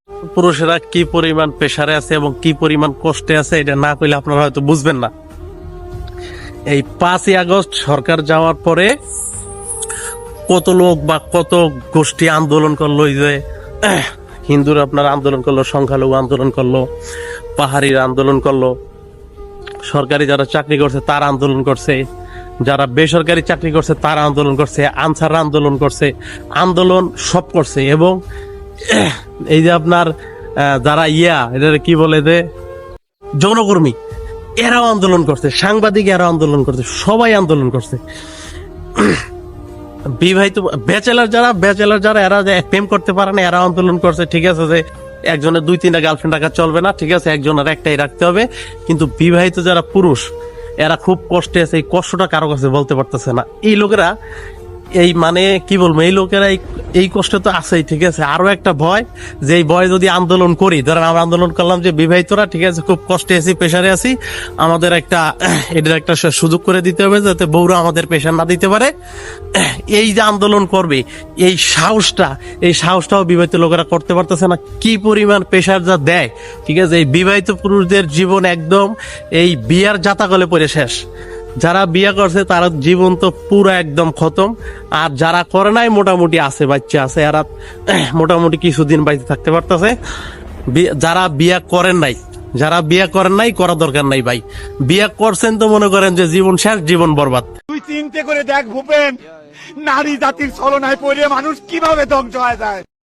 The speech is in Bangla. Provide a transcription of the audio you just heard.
পুরুষেরা কি পরিমাণ প্রেসারে আছে এবং কি পরিমাণ কষ্টে আছে এটা না কইলে আপনারা হয়তো বুঝবেন না। এই 5ই আগস্ট সরকার যাওয়ার পরে কত লোক বা কত গোষ্ঠী আন্দোলন করলো, এই যে হিন্দুরা আপনার আন্দোলন করলো, সংখ্যালঘু আন্দোলন করলো, পাহাড়িরা আন্দোলন করলো, সরকারি যারা চাকরি করছে তারা আন্দোলন করছে, যারা বেসরকারি চাকরি করছে তারা আন্দোলন করছে, আনসাররা আন্দোলন করছে, আন্দোলন সব করছে। এবং এই যে আপনার যারা এটা কি বলে যে যৌনকর্মী, এরাও আন্দোলন করছে, সাংবাদিক এরাও আন্দোলন করছে, সবাই আন্দোলন করছে। বিবাহিত ব্যাচেলার যারা এরা যে প্রেম করতে পারে না এরা আন্দোলন করছে। ঠিক আছে যে একজনের 2-3টা গার্লফ্রেন্ড রাখা চলবে না, ঠিক আছে একজনের একটাই রাখতে হবে। কিন্তু বিবাহিত যারা পুরুষ এরা খুব কষ্টে আছে, এই কষ্টটা কারো কাছে বলতে পারতেছে না। এই লোকেরা এই মানে কি বলবো, এই লোকেরা এই কষ্ট তো আছেই। ঠিক আছে, আরো একটা ভয় যে এই ভয় যদি আন্দোলন করি, ধরেন আমরা আন্দোলন করলাম যে বিবাহিতরা ঠিক আছে খুব কষ্টে আছি, প্রেসারে আছি, আমাদের এটার একটা সুযোগ করে দিতে হবে যাতে বউরা আমাদের প্রেসার না দিতে পারে। এই যে আন্দোলন করবে এই সাহসটাও বিবাহিত লোকেরা করতে পারতেছে না। কি পরিমাণ প্রেসার যা দেয়, ঠিক আছে এই বিবাহিত পুরুষদের জীবন একদম এই বিয়ার জাতাকলে পড়ে শেষ। যারা বিয়ে করছে তার জীবন তো পুরো একদম খতম, আর যারা করে নাই মোটামুটি আছে, বাচ্চা আছে, এরা মোটামুটি কিছুদিন বাড়িতে থাকতে পারতেছে। যারা বিয়ে করেন নাই করা দরকার নাই ভাই, বিয়ে করছেন তো মনে করেন যে জীবন শেষ, জীবন বরবাদ। তুই চিন্তা করে দেখ ভূপেন, নারী জাতির ছলনায় পড়ে মানুষ কিভাবে ধ্বংস হয়ে যায়।